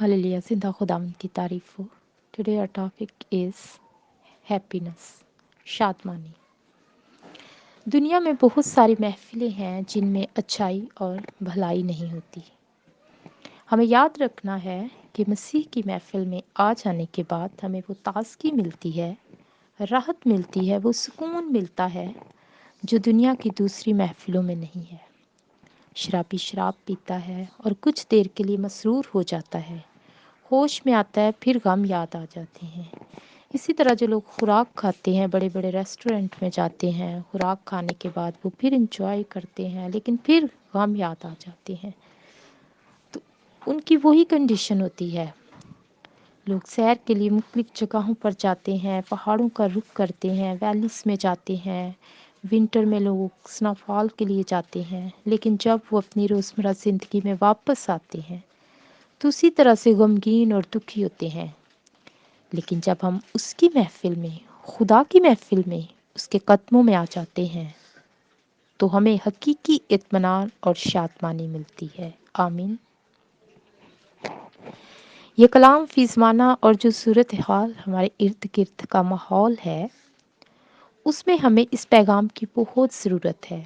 Hallelujah, जिंदा खुदावंद की तारीफ हो। Today our topic is happiness, शादमानी। दुनिया में बहुत सारी महफिलें हैं जिनमें अच्छाई और भलाई नहीं होती। हमें याद रखना है कि मसीह की महफिल में आ जाने के बाद हमें वो ताजगी मिलती है, राहत मिलती है, वो सुकून मिलता है जो दुनिया की दूसरी महफिलों में नहीं है। शराबी शराब पीता है और कुछ देर के लिए मसरूर हो जाता है, होश में आता है, फिर गम याद आ जाते हैं। इसी तरह जो लोग खुराक खाते हैं, बड़े बड़े रेस्टोरेंट में जाते हैं, खुराक खाने के बाद वो फिर इंजॉय करते हैं, लेकिन फिर गम याद आ जाते हैं। तो उनकी वही कंडीशन होती है। लोग सैर के लिए मुख्तलिफ जगहों पर जाते हैं, पहाड़ों का रुख करते हैं, वैलीज में जाते हैं, विंटर में लोग स्नोफॉल के लिए जाते हैं, लेकिन जब वो अपनी रोज़मर्रा ज़िंदगी में वापस आते हैं तो उसी तरह से गमगीन और दुखी होते हैं। लेकिन जब हम उसकी महफिल में, खुदा की महफिल में, उसके कदमों में आ जाते हैं तो हमें हकीकी इत्मीनान और शादमानी मिलती है। आमीन। ये कलाम फीज़माना और जो सूरत हाल हमारे इर्द गिर्द का माहौल है, उसमें हमें इस पैगाम की बहुत ज़रूरत है।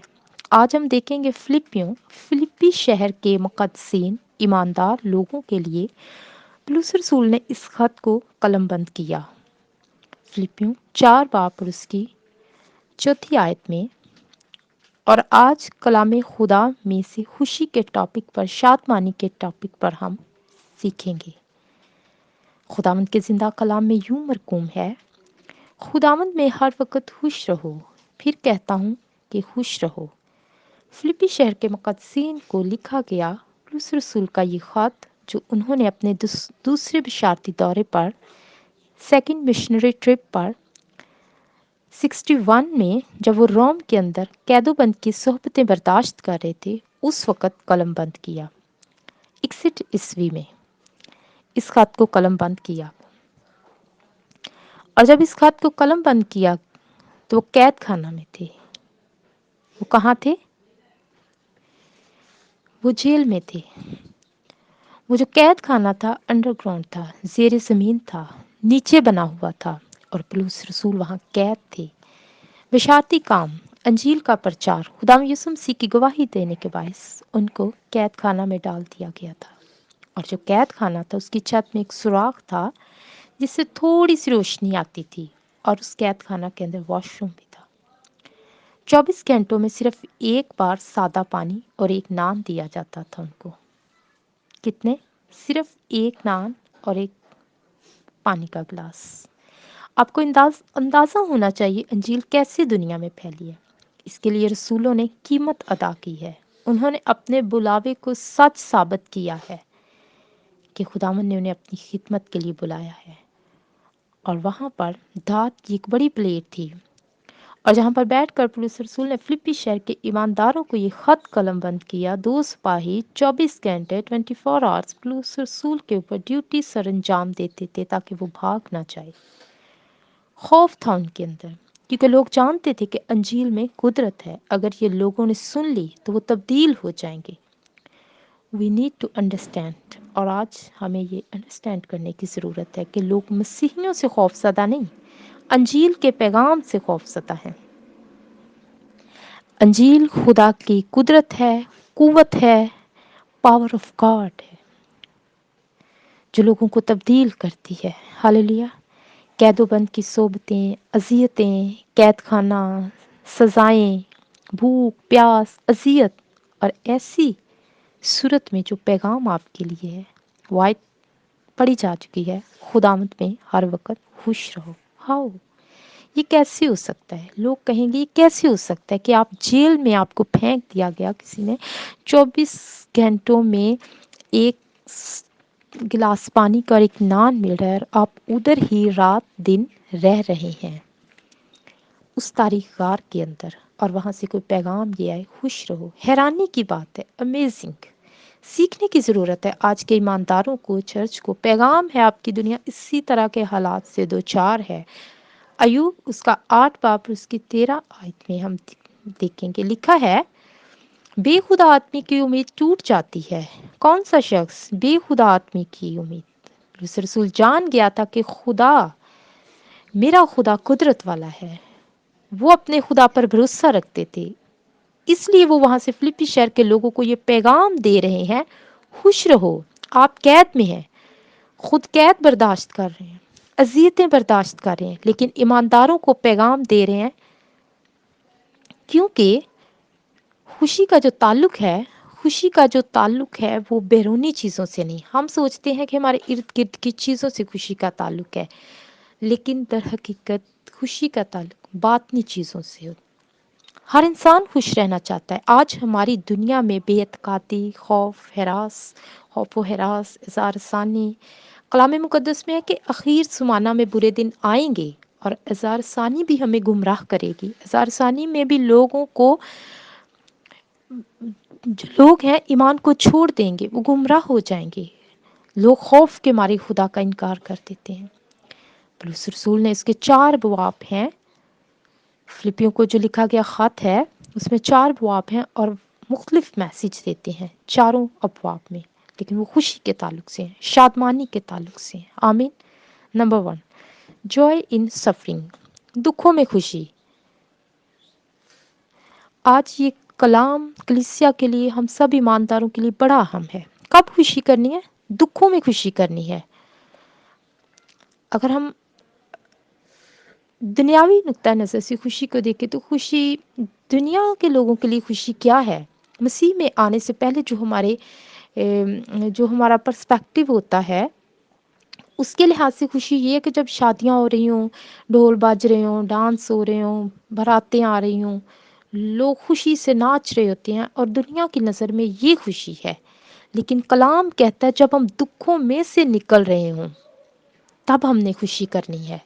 आज हम देखेंगे फिलिप्पी शहर के मुक़द्दसीन ईमानदार लोगों के लिए पौलुस रसूल ने इस खत को कलमबंद किया। फिलिपियों 4 बाब और उसकी 4 आयत में। और आज कलाम खुदा में से खुशी के टॉपिक पर, शादमानी के टॉपिक पर हम सीखेंगे। खुदावंद के जिंदा कलाम में यूं मरकूम है, खुदावंद में हर वक्त खुश रहो। फिर कहता हूँ कि खुश रहो। फिलिप्पी शहर के मुक़द्दसीन को लिखा गया पौलुस रसूल का ये खत, जो उन्होंने अपने दूसरे बिशारती दौरे पर, सेकंड मिशनरी ट्रिप पर 61 में, जब वो रोम के अंदर कैदोबंद की सोहबतें बर्दाश्त कर रहे थे, उस वक़्त कलमबंद किया। 61 ईस्वी में इस खत को कलमबंद किया। और जब इस खत को कलमबंद किया तो वो कैद खाना में थे। वो कहाँ थे? वो जेल में थे। वो जो कैद खाना था अंडरग्राउंड था, ज़ेरे ज़मीन था, नीचे बना हुआ था, और पौलुस रसूल वहाँ कैद थे। बिशारती काम, अंजील का प्रचार, खुदाम यीशु मसीह की गवाही देने के बायस उनको कैद खाना में डाल दिया गया था। और जो कैद खाना था उसकी छत में एक सुराख था जिससे थोड़ी सी रोशनी आती थी, और उस कैद खाना के अंदर वॉशरूम भी था। 24 घंटों में सिर्फ एक बार सादा पानी और एक नान दिया जाता था उनको। कितने? सिर्फ एक नान और एक पानी का गिलास। आपको अंदाज़ा होना चाहिए अंजील कैसे दुनिया में फैली है। इसके लिए रसूलों ने कीमत अदा की है। उन्होंने अपने बुलावे को सच साबित किया है कि खुदावन ने उन्हें अपनी खिदमत के लिए बुलाया है। और वहाँ पर धात की एक बड़ी प्लेट थी, और जहाँ पर बैठकर पौलुस रसूल ने फिलिप्पी शहर के ईमानदारों को ये खत कलमबंद किया। 2 सिपाही 24 घंटे 24 आवर्स पौलुस रसूल के ऊपर ड्यूटी सर अंजाम देते थे ताकि वो भाग ना जाए। खौफ था उनके अंदर, क्योंकि लोग जानते थे कि अंजील में कुदरत है। अगर ये लोगों ने सुन ली तो वो तब्दील हो जाएंगे। वी नीड टू अंडरस्टैंड, और आज हमें ये अंडरस्टैंड करने की ज़रूरत है कि लोग मसीहियों से खौफज़दा नहीं, अंजील के पैगाम से खौफज़दा हैं। अंजील खुदा की कुदरत है, कुव्वत है, पावर ऑफ गॉड है, जो लोगों को तब्दील करती है। हालेलुया। कैदोबंद की सोबतें, अजियतें, कैद खाना, सजाएं, भूख प्यास, अजियत, और ऐसी सूरत में जो पैगाम आपके लिए है, वो आयत पढ़ी जा चुकी है, खुदामद में हर वक्त खुश रहो। हाउ, ये कैसे हो सकता है? लोग कहेंगे ये कैसे हो सकता है कि आप जेल में, आपको फेंक दिया गया किसी ने, 24 घंटों में एक गिलास पानी का और एक नान मिल रहा है, और आप उधर ही रात दिन रह रहे हैं उस तारीख गार के अंदर, और वहाँ से कोई पैगाम ये आए, खुश रहो। हैरानी की बात है, अमेजिंग। सीखने की ज़रूरत है आज के ईमानदारों को, चर्च को। पैगाम है आपकी दुनिया इसी तरह के हालात से दो चार है। अयूब उसका 8 बाब उसकी 13 आयत में हम देखेंगे, लिखा है, बेखुदा आदमी की उम्मीद टूट जाती है, कौन सा शख्स बेखुदा आदमी की उम्मीद। पौलुस रसूल जान गया था कि खुदा, मेरा खुदा कुदरत वाला है। वो अपने खुदा पर भरोसा रखते थे, इसलिए वो वहां से फिलिप्पी शहर के लोगों को ये पैगाम दे रहे हैं, खुश रहो, आप कैद में हैं, खुद कैद बर्दाश्त कर रहे हैं, अजियतें बर्दाश्त कर रहे हैं, लेकिन ईमानदारों को पैगाम दे रहे हैं, क्योंकि खुशी का जो ताल्लुक है, खुशी का जो ताल्लुक है वो बैरूनी चीज़ों से नहीं। हम सोचते हैं कि हमारे इर्द गिर्द की चीज़ों से खुशी का ताल्लुक है, लेकिन दर हकीकत खुशी का ताल्लुक बातनी चीज़ों से होता है। हर इंसान खुश रहना चाहता है। आज हमारी दुनिया में बेअतकादी, खौफ व हरास, इज़ार-सानी, कलाम मुक़द्दस में है कि आखिर ज़माना में बुरे दिन आएंगे और इज़ार-सानी भी हमें गुमराह करेगी। इज़ार-सानी में भी लोगों को, जो लोग हैं ईमान को छोड़ देंगे, वो गुमराह हो जाएंगे। लोग खौफ के मारे खुदा का इनकार कर देते हैं। पौलुस रसूल ने इसके 4 बवाब हैं। फिलिपियों को जो लिखा गया ख़त है उसमें 4 बवाब हैं और मुख्तलिफ मैसेज देते हैं चारों अबवाब में, लेकिन वो खुशी के ताल्लुक से हैं, शादमानी के ताल्लुक से हैं। आमीन। नंबर 1, जॉय इन सफरिंग, दुखों में खुशी। आज ये कलाम कलीसिया के लिए, हम सब ईमानदारों के लिए बड़ा अहम है। कब खुशी करनी है? दुखों में खुशी करनी है। अगर हम दुनियावी नुक्ता नज़र से खुशी को देखें तो खुशी, दुनिया के लोगों के लिए खुशी क्या है? मसीह में आने से पहले जो हमारा पर्सपेक्टिव होता है, उसके लिहाज से खुशी ये है कि जब शादियां हो रही हों, ढोल बाज रहे हों, डांस हो रहे हों, बारातें आ रही हों, लोग खुशी से नाच रहे होते हैं और दुनिया की नज़र में ये खुशी है। लेकिन कलाम कहता है जब हम दुखों में से निकल रहे हों तब हमने खुशी करनी है।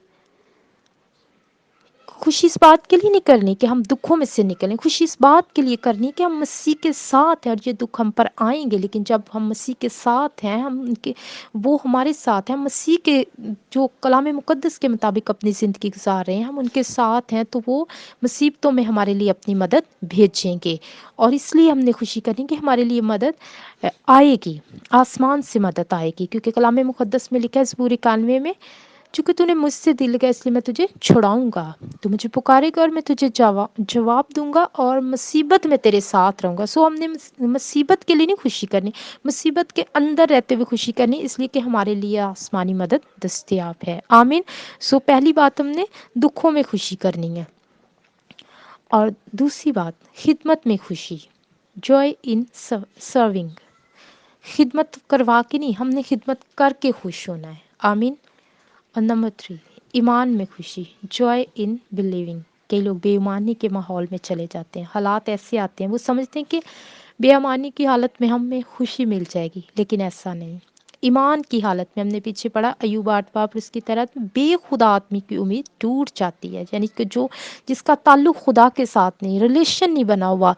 खुशी इस बात के लिए नहीं करनी कि हम दुखों में से निकलें, खुशी इस बात के लिए करनी कि हम मसीह के साथ हैं और ये दुख हम पर आएंगे, लेकिन जब हम मसीह के साथ हैं, हम उनके, वो हमारे साथ हैं, मसीह के जो कलाम मुक़द्दस के मुताबिक अपनी ज़िंदगी गुजार रहे हैं, हम उनके साथ हैं, तो वो मुसीबतों में हमारे लिए अपनी मदद भेजेंगे। और इसलिए हमने खुशी करनी कि हमारे लिए मदद आएगी, आसमान से मदद आएगी, क्योंकि कलाम मुक़द्दस में लिखा है ज़बूर 91 में, चूँकि तूने मुझसे दिल लगाया इसलिए मैं तुझे छुड़ाऊँगा, तू मुझे पुकारेगा और मैं तुझे जवाब दूँगा और मुसीबत में तेरे साथ रहूँगा। सो हमने मुसीबत के लिए नहीं खुशी करनी, मुसीबत के अंदर रहते हुए खुशी करनी, इसलिए कि हमारे लिए आसमानी मदद दस्तयाब है। आमीन। सो पहली बात हमने दुखों में खुशी करनी है। और दूसरी बात, खिदमत में खुशी, जॉय इन सर्विंग। खिदमत करवा के नहीं, हमने खिदमत करके खुश होना है। आमीन। और नंबर 3, ईमान में खुशी, जॉय इन बिलीविंग। कई लोग बेईमानी के माहौल में चले जाते हैं, हालात ऐसे आते हैं, वो समझते हैं कि बेईमानी की हालत में हमें खुशी मिल जाएगी, लेकिन ऐसा नहीं। ईमान की हालत में, हमने पीछे पढ़ा अय्यूब 8 बाब उसकी तरह, बेखुदा आदमी की उम्मीद टूट जाती है, यानी कि जो जिसका ताल्लुक खुदा के साथ नहीं, रिलेशन नहीं बना हुआ,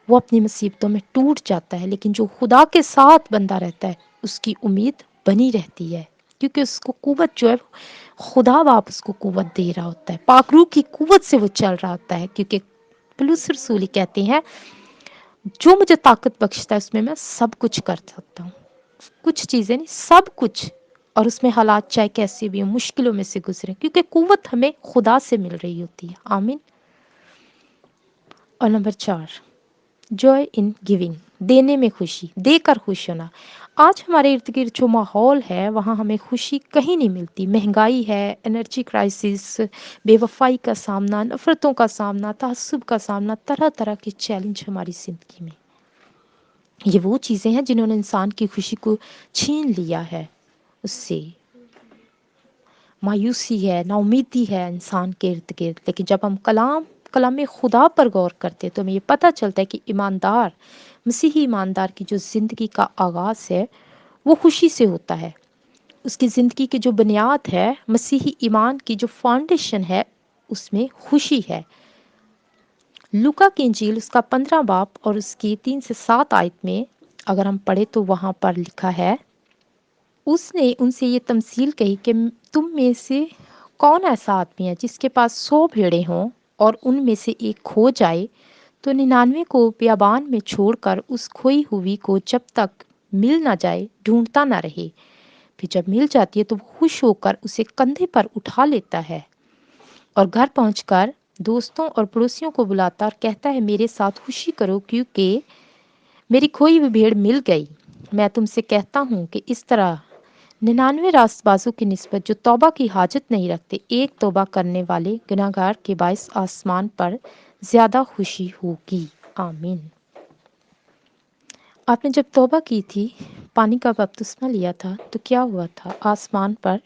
वो अपनी मुसीबतों में टूट जाता है, लेकिन जो खुदा के साथ बंदा रहता है उसकी उम्मीद बनी रहती है, क्योंकि उसको कुव्वत जो है खुदा बाप उसको कुव्वत दे रहा होता है, पाकरू की कुव्वत से वो चल रहा होता है, क्योंकि पौलुस रसूल कहते हैं जो मुझे ताकत बख्शता है उसमें मैं सब कुछ कर सकता हूँ, कुछ चीज़ें नहीं, सब कुछ। और उसमें हालात चाहे कैसे भी हो, मुश्किलों में से गुजरे, क्योंकि कुव्वत हमें खुदा से मिल रही होती है। आमीन। और नंबर 4, जॉय इन गिविंग, देने में खुशी, देकर खुश होना। आज हमारे इर्द गिर्द जो माहौल है वहाँ हमें खुशी कहीं नहीं मिलती। महंगाई है, एनर्जी क्राइसिस, बेवफाई का सामना, नफ़रतों का सामना, तहस्सुब का सामना, तरह तरह के चैलेंज हमारी ज़िंदगी में। ये वो चीज़ें हैं जिन्होंने इंसान की खुशी को छीन लिया है उससे। मायूसी है, नाउमीदी है इंसान के इर्द गिर्द, लेकिन जब हम कलाम खुदा पर गौर करते तो हमें ये पता चलता है कि ईमानदार, मसीही ईमानदार की जो ज़िंदगी का आगाज़ है वो खुशी से होता है। उसकी ज़िंदगी की जो बुनियाद है, मसीही ईमान की जो फाउंडेशन है, उसमें खुशी है। लूका की इंजील उसका 15 बाब और उसकी 3 से 7 आयत में अगर हम पढ़े तो वहाँ पर लिखा है, उसने उनसे ये तमसील कही कि तुम में से कौन ऐसा आदमी है जिसके पास 100 भेड़ें हों और उनमें से एक खो जाए, तो 99 को बियाबान में छोड़कर उस खोई हुई को जब तक मिल ना जाए ढूंढता ना रहे, फिर जब मिल जाती है तो वो खुश होकर उसे कंधे पर उठा लेता है और घर पहुंचकर दोस्तों और पड़ोसियों को बुलाता और कहता है मेरे साथ खुशी करो क्योंकि मेरी खोई हुई भेड़ मिल गई। मैं तुमसे कहता हूँ कि इस तरह 99 रास्तबाजों की निस्बत जो तौबा की हाजत नहीं रखते, एक तौबा करने वाले गुनाहगार के बायस आसमान पर ज्यादा खुशी होगी। आमीन। आपने जब तौबा की थी, पानी का बपतिस्मा लिया था, तो क्या हुआ था? आसमान पर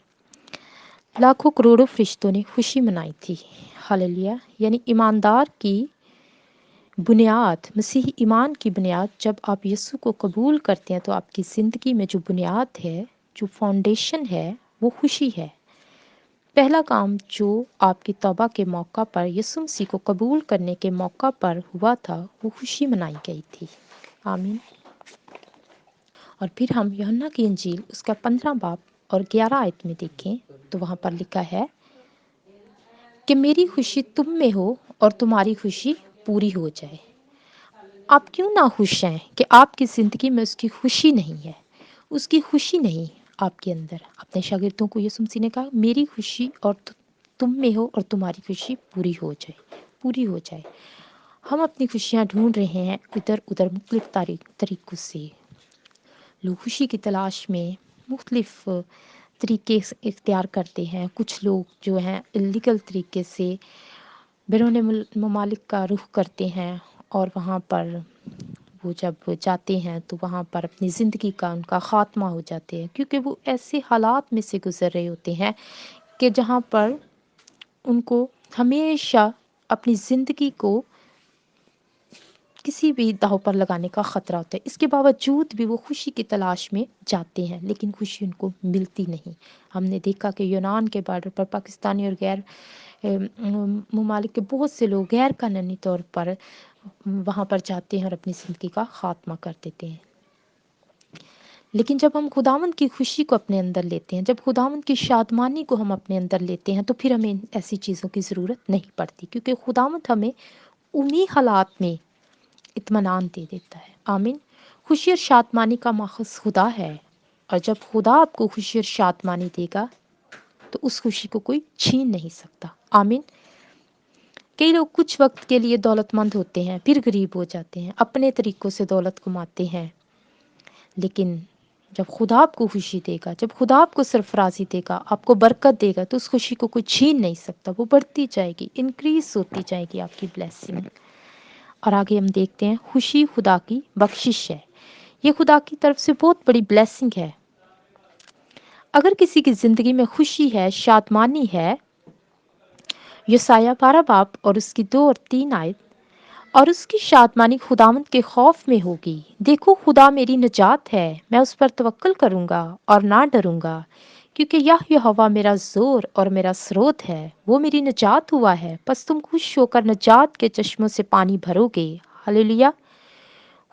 लाखों करोड़ों फरिश्तों ने खुशी मनाई थी। हालेलुया। यानी ईमानदार की बुनियाद, मसीही ईमान की बुनियाद, जब आप यीशु को कबूल करते हैं तो आपकी ज़िंदगी में जो बुनियाद है, जो फाउंडेशन है, वो खुशी है। पहला काम जो आपकी तौबा के मौका पर, यीशु मसीह को कबूल करने के मौका पर हुआ था, वो खुशी मनाई गई थी। आमीन। और फिर हम यूहन्ना की इंजील उसका 15 बाब और 11 आयत में देखें तो वहाँ पर लिखा है कि मेरी खुशी तुम में हो और तुम्हारी खुशी पूरी हो जाए। आप क्यों ना खुश हैं कि आपकी ज़िंदगी में उसकी खुशी नहीं है, उसकी खुशी नहीं आपके अंदर। अपने शागिर्दों को यीशु मसीह ने कहा मेरी खुशी और तुम में हो और तुम्हारी खुशी पूरी हो जाए, पूरी हो जाए। हम अपनी खुशियाँ ढूंढ रहे हैं इधर उधर मुख्तलिफ तरीक़ों से। लोग खुशी की तलाश में मुख्तलिफ तरीके इख्तियार करते हैं। कुछ लोग जो हैं इलीगल तरीके से बैरून ममालिक का रुख करते हैं और वहाँ पर वो जब जाते हैं तो वहाँ पर अपनी ज़िंदगी का उनका ख़ात्मा हो जाते हैं, क्योंकि वो ऐसे हालात में से गुज़र रहे होते हैं कि जहाँ पर उनको हमेशा अपनी ज़िंदगी को किसी भी दांव पर लगाने का ख़तरा होता है। इसके बावजूद भी वो खुशी की तलाश में जाते हैं, लेकिन खुशी उनको मिलती नहीं। हमने देखा कि यूनान के बॉर्डर पर पाकिस्तानी और गैर ममालिक के बहुत से लोग गैर कानूनी तौर पर वहाँ पर जाते हैं और अपनी ज़िंदगी का ख़ात्मा कर देते हैं। लेकिन जब हम खुदावंद की खुशी को अपने अंदर लेते हैं, जब खुदावंद की शादमानी को हम अपने अंदर लेते हैं, तो फिर हमें ऐसी चीज़ों की ज़रूरत नहीं पड़ती, क्योंकि खुदावंद हमें उन्हीं हालात में इत्मीनान दे देता है। आमीन। खुशी और शादमानी का माखज़ खुदा है, और जब खुदा आपको खुशी और शादमानी देगा तो उस खुशी को कोई छीन नहीं सकता। आमीन। कई लोग कुछ वक्त के लिए दौलतमंद होते हैं, फिर गरीब हो जाते हैं, अपने तरीक़ों से दौलत कमाते हैं। लेकिन जब खुदा आपको खुशी देगा, जब खुदा आपको सरफराजी देगा, आपको बरकत देगा, तो उस खुशी को कोई छीन नहीं सकता। वो बढ़ती जाएगी, इंक्रीज होती जाएगी आपकी ब्लेसिंग। और आगे हम देखते हैं खुशी खुदा की बख्शिश है। ये खुदा की तरफ से बहुत बड़ी ब्लेसिंग है। अगर किसी की ज़िंदगी में खुशी है, शादमानी है, यशायाह 12 बाब और उसकी 2 और 3 आयत, और उसकी शादमानी खुदावंद के खौफ में होगी। देखो खुदा मेरी निजात है, मैं उस पर तवक्कल करूँगा और ना डरूँगा, क्योंकि यहोवा मेरा ज़ोर और मेरा स्रोत है, वो मेरी निजात हुआ है। बस तुम खुश होकर निजात के चश्मों से पानी भरोगे। हालेलुया।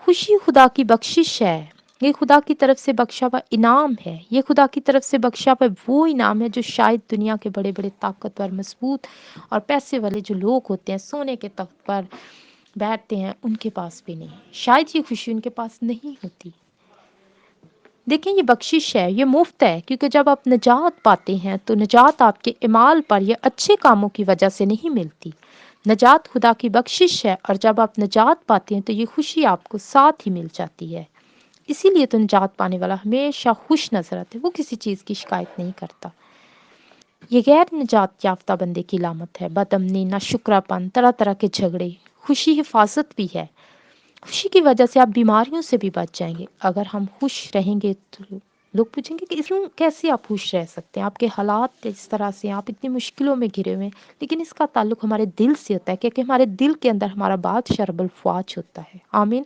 खुशी खुदा की बख्शिश है। ये खुदा की तरफ से बख्शा हुआ इनाम है। ये खुदा की तरफ से बख्शा हुआ वो इनाम है जो शायद दुनिया के बड़े बड़े ताकतवर, मजबूत और पैसे वाले जो लोग होते हैं, सोने के तख्त पर बैठते हैं, उनके पास भी नहीं। शायद ये खुशी उनके पास नहीं होती। देखें, ये बख्शिश है, ये मुफ्त है, क्योंकि जब आप निजात पाते हैं तो निजात आपके इमाल पर या अच्छे कामों की वजह से नहीं मिलती। निजात खुदा की बख्शिश है, और जब आप निजात पाते हैं तो ये खुशी आपको साथ ही मिल जाती है। इसीलिए तो निजात पाने वाला हमेशा खुश नजर आता है, वो किसी चीज़ की शिकायत नहीं करता। ये गैर निजात याफ्ता बंदे की लामत है, बदअमनी, नाशुक्रापन, तरह तरह के झगड़े। खुशी हिफाजत भी है। खुशी की वजह से आप बीमारियों से भी बच जाएंगे। अगर हम खुश रहेंगे तो लोग पूछेंगे कि क्यों, कैसे आप खुश रह सकते हैं, आपके हालात इस तरह से, आप इतनी मुश्किलों में घिरे हुए हैं। लेकिन इसका ताल्लुक हमारे दिल से होता है, क्योंकि हमारे दिल के अंदर हमारा बादशाह रब्बुल फ़वाज होता है। आमीन।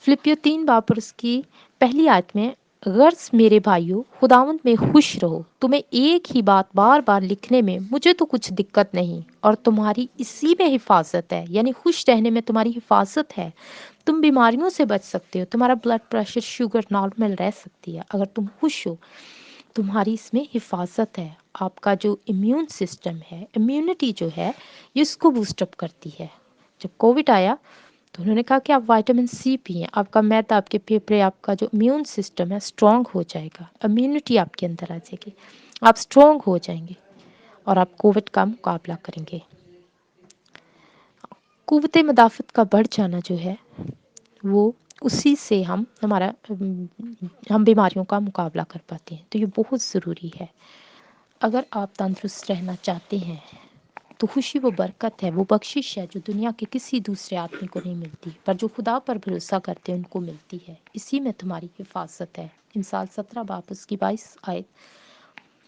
फिलिपियो 3 बाब और उसकी पहली आयत में, गर्ज मेरे भाइयों खुदावंद में खुश रहो। तुम्हें एक ही बात बार बार लिखने में मुझे तो कुछ दिक्कत नहीं, और तुम्हारी इसी में हिफाजत है। यानी खुश रहने में तुम्हारी हिफाजत है। तुम बीमारियों से बच सकते हो, तुम्हारा ब्लड प्रेशर, शुगर नॉर्मल रह सकती है अगर तुम खुश हो। तुम्हारी इसमें हिफाजत है। आपका जो इम्यून सिस्टम है, इम्यूनिटी जो है, ये इसको बूस्टअप करती है। जब कोविड आया تو انہوں نے کہا کہ آپ وائٹامن سی پئیں، آپ کا معدہ، آپ کے پھیپھڑے، آپ کا جو امیون سسٹم ہے اسٹرانگ ہو جائے گا، امیونٹی آپ کے اندر آ جائے گی، آپ اسٹرانگ ہو جائیں گے اور آپ کووڈ کا مقابلہ کریں گے۔ قوت مدافعت کا بڑھ جانا جو ہے وہ اسی سے ہم بیماریوں کا مقابلہ کر پاتے ہیں، تو یہ بہت ضروری ہے۔ اگر آپ تندرست رہنا چاہتے ہیں تو خوشی وہ برکت ہے، وہ بخشش ہے جو دنیا کے کسی دوسرے آدمی کو نہیں ملتی، پر جو خدا پر بھروسہ کرتے ہیں ان کو ملتی ہے۔ اسی میں تمہاری حفاظت ہے۔ انسان 17 باب اس کی 22 آیت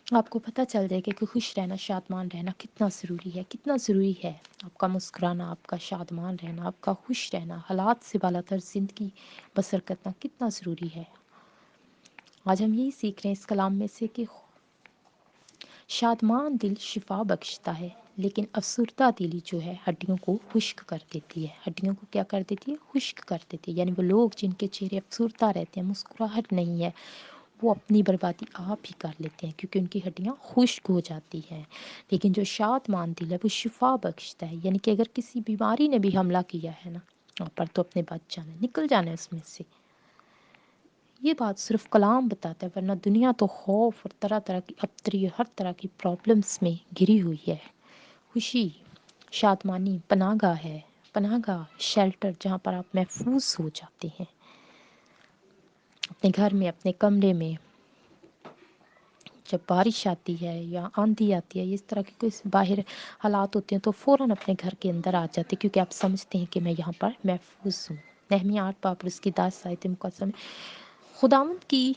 آپ کو پتہ چل جائے گا کہ خوش رہنا، شادمان رہنا کتنا ضروری ہے، کتنا ضروری ہے۔ آپ کا مسکرانا، آپ کا شادمان رہنا، آپ کا خوش رہنا، حالات سے بالا تر زندگی بسر کرنا کتنا ضروری ہے۔ آج ہم یہی سیکھ رہے ہیں اس کلام میں سے کہ شادمان دل شفا بخشتا ہے، لیکن افسردہ دلی جو ہے ہڈیوں کو خشک کر دیتی ہے۔ ہڈیوں کو کیا کر دیتی ہے؟ خشک کر دیتی ہے۔ یعنی وہ لوگ جن کے چہرے افسردہ رہتے ہیں، مسکراہٹ نہیں ہے، وہ اپنی بربادی آپ ہی کر لیتے ہیں کیونکہ ان کی ہڈیاں خشک ہو جاتی ہیں۔ لیکن جو شادمان دل ہے وہ شفا بخشتا ہے، یعنی کہ اگر کسی بیماری نے بھی حملہ کیا ہے نا آپ پر، تو اپنے بچ جانا ہے، نکل جانا ہے اس میں سے۔ یہ بات صرف کلام بتاتا ہے، ورنہ دنیا تو خوف اور طرح طرح کی ابتری، ہر طرح کی پرابلمس میں گھری ہوئی ہے۔ خوشی، شادمانی پناہ گاہ ہے، پناہ گاہ، شیلٹر، جہاں پر آپ محفوظ ہو جاتے ہیں، اپنے گھر میں، اپنے کمرے میں۔ جب بارش آتی ہے یا آندھی آتی ہے، اس طرح کے کوئی باہر حالات ہوتے ہیں تو فوراً اپنے گھر کے اندر آ جاتے ہیں، کیونکہ آپ سمجھتے ہیں کہ میں یہاں پر محفوظ ہوں۔ نحمیہ 8 باب اس کی 10 آیت مقدسہ۔ خداوند کی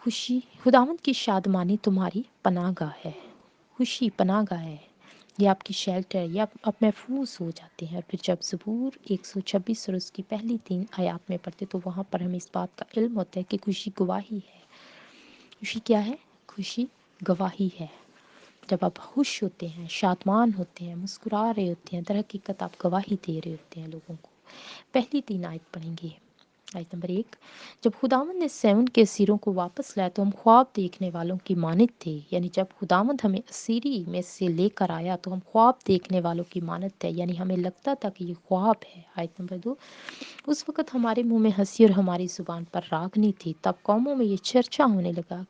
خوشی، خداوند کی شادمانی تمہاری پناہ گاہ ہے۔ خوشی پناہ گاہ ہے، یہ آپ کی شیلٹر ہے، یہ آپ محفوظ ہو جاتے ہیں۔ اور پھر جب زبور 126 اور اس کی پہلی 3 آیات میں پڑھتے تو وہاں پر ہمیں اس بات کا علم ہوتا ہے کہ خوشی گواہی ہے۔ خوشی کیا ہے؟ خوشی گواہی ہے۔ جب آپ خوش ہوتے ہیں، شادمان ہوتے ہیں، مسکرا رہے ہوتے ہیں، در حقیقت آپ گواہی دے رہے ہوتے ہیں لوگوں کو۔ پہلی 3 آیت پڑھیں گے۔ آیت نمبر 1، جب خداوند نے سیون کے اسیروں کو واپس لایا تو ہم خواب دیکھنے والوں کی مانند تھے۔ یعنی جب خداوند ہمیں اسیری میں سے لے کر آیا تو ہم خواب دیکھنے والوں کی مانند تھے، یعنی ہمیں لگتا تھا کہ یہ خواب ہے۔ آیت نمبر 2، اس وقت ہمارے منہ میں ہنسی اور ہماری زبان پر راگنی تھی، تب قوموں میں یہ چرچا ہونے لگا۔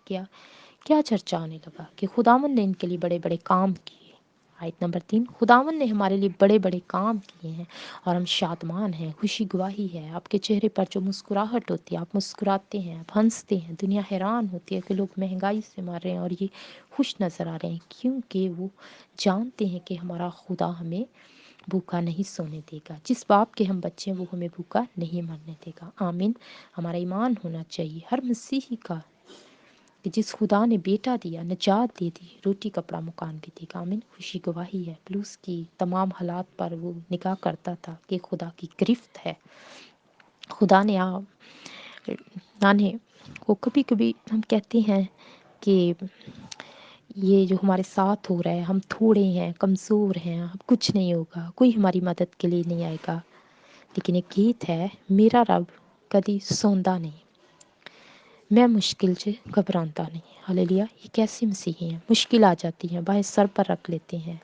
کیا چرچا ہونے لگا؟ کہ خداوند نے ان کے لیے بڑے بڑے کام کیے۔ آیت نمبر 3، خداوند نے ہمارے لیے بڑے بڑے کام کیے ہیں اور ہم شادمان ہیں۔ خوشی گواہی ہے، آپ کے چہرے پر جو مسکراہٹ ہوتی ہے، آپ مسکراتے ہیں، آپ ہنستے ہیں، دنیا حیران ہوتی ہے کہ لوگ مہنگائی سے مر رہے ہیں اور یہ خوش نظر آ رہے ہیں، کیونکہ وہ جانتے ہیں کہ ہمارا خدا ہمیں بھوکا نہیں سونے دے گا، جس باپ کے ہم بچے ہیں وہ ہمیں بھوکا نہیں مرنے دے گا۔ آمین۔ ہمارا ایمان ہونا چاہیے ہر مسیحی کا کہ جس خدا نے بیٹا دیا، نجات دے دی، روٹی کپڑا مکان بھی دے گا۔ آمین۔ خوشی گواہی ہے، پلوس کی تمام حالات پر وہ نگاہ کرتا تھا کہ خدا کی گرفت ہے۔ خدا نے نانے کو کبھی کبھی ہم کہتے ہیں کہ یہ جو ہمارے ساتھ ہو رہا ہے، ہم تھوڑے ہیں، کمزور ہیں، اب کچھ نہیں ہوگا، کوئی ہماری مدد کے لیے نہیں آئے گا۔ لیکن ایک گیت ہے، میرا رب کدی سوندا نہیں، میں مشکل سے گھبرانتا نہیں۔ ہاللیلویا۔ یہ کیسی مسیحی ہیں؟ مشکل آ جاتی ہیں، باہر سر پر رکھ لیتے ہیں۔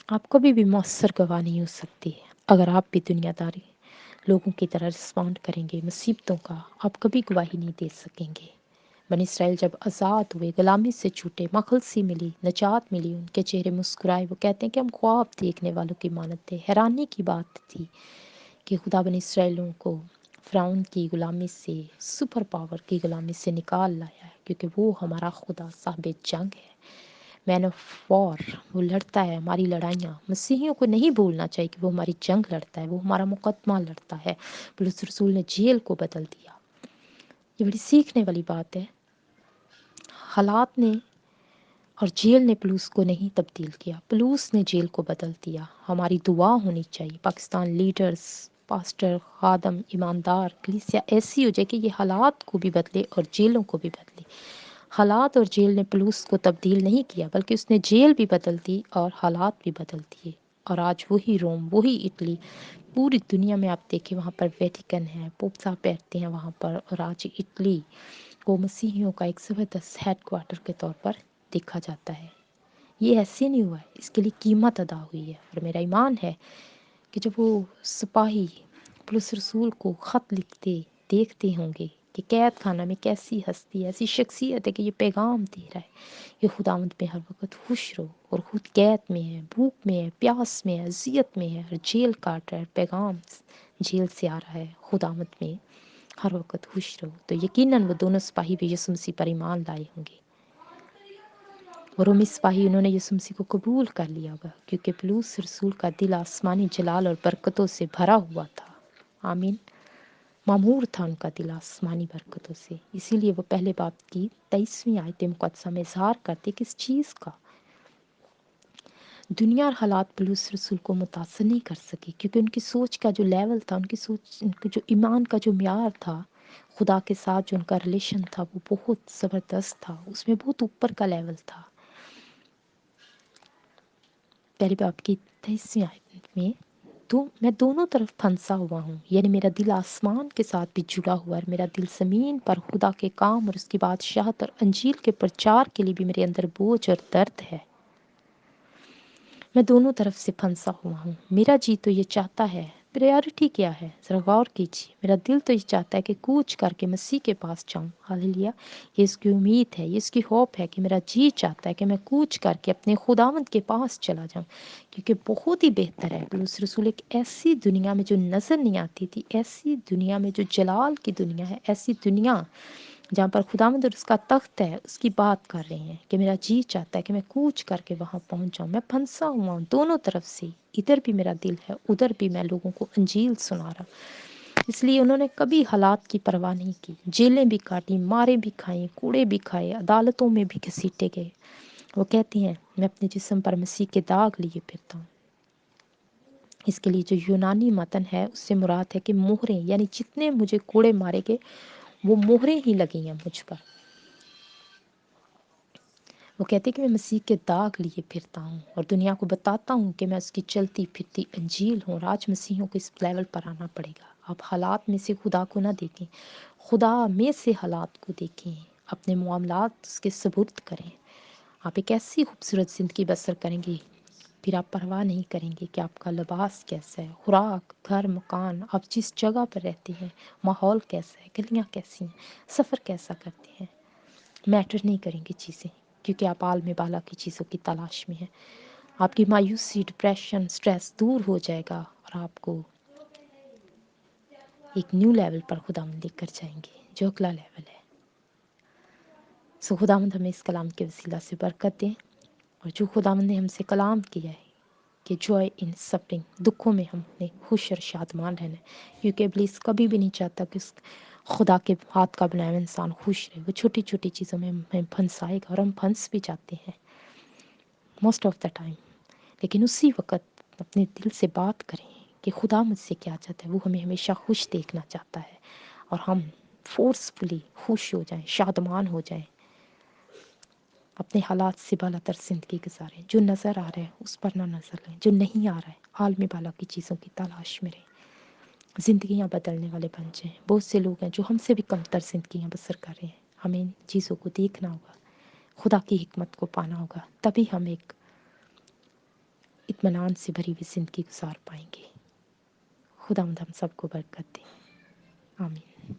آپ کبھی بھی مؤثر گواہ نہیں ہو سکتے اگر آپ بھی دنیا داری لوگوں کی طرح رسپونڈ کریں گے مصیبتوں کا، آپ کبھی گواہی نہیں دے سکیں گے۔ بنی اسرائیل جب آزاد ہوئے، غلامی سے چھوٹے، مخلصی ملی، نجات ملی، ان کے چہرے مسکرائے، وہ کہتے ہیں کہ ہم خواب دیکھنے والوں کی مانند تھے۔ حیرانی کی بات تھی کہ خدا بنی اسرائیلوں کو فرعون کی غلامی سے، سپر پاور کی غلامی سے نکال لایا ہے، کیونکہ وہ ہمارا خدا صاحب جنگ ہے، مین آف وار، وہ لڑتا ہے ہماری لڑائیاں۔ مسیحیوں کو نہیں بھولنا چاہیے کہ وہ ہماری جنگ لڑتا ہے، وہ ہمارا مقدمہ لڑتا ہے۔ پولس رسول نے جیل کو بدل دیا۔ یہ بڑی سیکھنے والی بات ہے۔ حالات نے اور جیل نے پولس کو نہیں تبدیل کیا، پولس نے جیل کو بدل دیا۔ ہماری دعا ہونی چاہیے، پاکستان لیڈرز، پاسٹر، خادم، ایماندار، کلیسیا ایسی ہو جائے کہ یہ حالات کو بھی بدلے اور جیلوں کو بھی بدلے۔ حالات اور جیل نے پولس کو تبدیل نہیں کیا، بلکہ اس نے جیل بھی بدل دی اور حالات بھی بدل دیے۔ اور آج وہی روم، وہی اٹلی، پوری دنیا میں آپ دیکھیں وہاں پر ویٹیکن ہے، پوپ صاحب بیٹھتے ہیں وہاں پر، اور آج اٹلی کو مسیحیوں کا ایک زبردست ہیڈ کوارٹر کے طور پر دیکھا جاتا ہے۔ یہ ایسے نہیں ہوا ہے، اس کے لیے قیمت ادا ہوئی ہے۔ اور میرا ایمان ہے کہ جب وہ سپاہی पुलिस रसूल को ख़त लिखते देखते होंगे कि कैद खाना में कैसी हस्ती, ऐसी शख्सियत है कि ये पैगाम दे रहा है, ये खुदावंद पे हर वक्त खुश रहो, और खुद कैद में है, भूख में है, प्यास में है, अजियत में है, और जेल काट रहा है, पैगाम जेल से आ रहा है, खुदावंद में हर वक्त खुश रहो। तो यकीनन वो दोनों सिपाही भी यीशु मसीह पर ईमान लाए होंगे, और रोमी सिपाही उन्होंने यीशु मसीह को कबूल कर लिया होगा, क्योंकि पौलुस रसूल का दिल आसमानी जलाल और बरकतों से भरा हुआ था। आमीन। मामूर था उनका दिल आसमानी बरकतों से, इसीलिए वो पहले बाब की 23वीं आयत मुक़द्दसा में इजहार करते किस चीज़ का। दुनिया और हालात पौलुस रसूल को मुतासर नहीं कर सके, क्योंकि उनकी सोच का जो लेवल था, उनकी सोच, उनके जो ईमान का जो म्यार था, खुदा के साथ जो उनका रिलेशन था, वो बहुत ज़बरदस्त था, उसमें बहुत ऊपर का लेवल था। पहले बाब की 23वीं आयत में, तो मैं दोनों तरफ फंसा हुआ हूँ, यानी मेरा दिल आसमान के साथ भी जुड़ा हुआ है, मेरा दिल ज़मीन पर खुदा के काम और उसकी बादशाहत और अंजील के प्रचार के लिए भी मेरे अंदर बोझ और दर्द है। मैं दोनों तरफ से फंसा हुआ हूँ। मेरा जी तो ये चाहता है, प्रायोरिटी क्या है, ज़रा गौर कीजिए। मेरा दिल तो ये चाहता है कि कूच करके मसीह के पास जाऊँ। हालेलुया। ये इसकी उम्मीद है, ये इसकी होप है कि मेरा जी चाहता है कि मैं कूच करके अपने खुदावंद के पास चला जाऊँ, क्योंकि बहुत ही बेहतर है। पौलुस रसूल एक ऐसी दुनिया में जो नज़र नहीं आती थी, ऐसी दुनिया में जो जलाल की दुनिया है, ऐसी दुनिया जहाँ पर खुदावंद और उसका तख्त है, उसकी बात कर रहे हैं कि मेरा जी चाहता है कि मैं कूच करके वहाँ पहुँच जाऊँ। मैं फंसा हुआ हूँ दोनों तरफ से, इधर भी मेरा दिल है, उधर भी मैं लोगों को अंजील सुना रहा। इसलिए उन्होंने कभी हालात की परवाह नहीं की, जेलें भी काटी, मारे भी खाए, कूड़े भी खाए, अदालतों में भी घसीटे गए। वो कहती हैं, मैं अपने जिस्म पर मसीह के दाग लिए फिरता हूँ। इसके लिए जो यूनानी मतन है उससे मुराद है कि मोहरें, यानी जितने मुझे कोड़े मारे गए वो मोहरें ही लगी हैं मुझ पर। वो कहते कि मैं मसीह के दाग लिए फिरता हूँ और दुनिया को बताता हूँ कि मैं उसकी चलती फिरती अंजील हूँ। और आज मसीहों को इस लेवल पर आना पड़ेगा। आप हालात में से खुदा को ना देखें, खुदा में से हालात को देखें, अपने मामलात उसके सबूत करें। आप एक ऐसी खूबसूरत ज़िंदगी बसर करेंगे, फिर आप परवाह नहीं करेंगे कि आपका लिबास कैसा है, खुराक, घर, मकान, आप जिस जगह पर रहते हैं, माहौल कैसा है, गलियाँ कैसी हैं, सफ़र कैसा करते हैं। मैटर नहीं करेंगी चीज़ें, क्योंकि आप आल में बाला की चीज़ों की तलाश में हैं। आपकी मायूसी, डिप्रेशन, स्ट्रेस दूर हो जाएगा और आपको एक न्यू लेवल पर खुदावंद लेकर जाएंगे, जो अगला लेवल है। सो खुदावंद हमें इस कलाम के वसीला से बरकत दें, और जो खुदावंद ने हमसे कलाम किया है कि जॉय इन सफरिंग, दुखों में हमने खुश और शादमान रहना है, क्योंकि इब्लीस कभी भी नहीं चाहता कि उस खुदा के हाथ का बनाया हुआ इंसान खुश रहे। वो छोटी छोटी चीज़ों में हमें फंसाएगा, और हम फंस भी जाते हैं मोस्ट ऑफ द टाइम। लेकिन उसी वक्त अपने दिल से बात करें कि खुदा मुझसे क्या चाहता है। वो हमें हमेशा खुश देखना चाहता है, और हम फोर्सफुली खुश हो जाएं, शादमान हो जाएं, अपने हालात से बालातर ज़िंदगी गुजारें। जो नज़र आ रहा है उस पर ना नज़र लें, जो नहीं आ रहा है आलमी बाला की चीज़ों की तलाश में रहें। ज़िंदगियाँ बदलने वाले बन जाएं। बहुत से लोग हैं जो हमसे भी कमतर ज़िंदगियाँ बसर कर रहे हैं। हमें इन चीज़ों को देखना होगा, खुदा की हिकमत को पाना होगा, तभी हम एक इत्मीनान से भरी हुई ज़िंदगी गुजार पाएंगे। खुदा हम सबको बरकत दे। आमीन।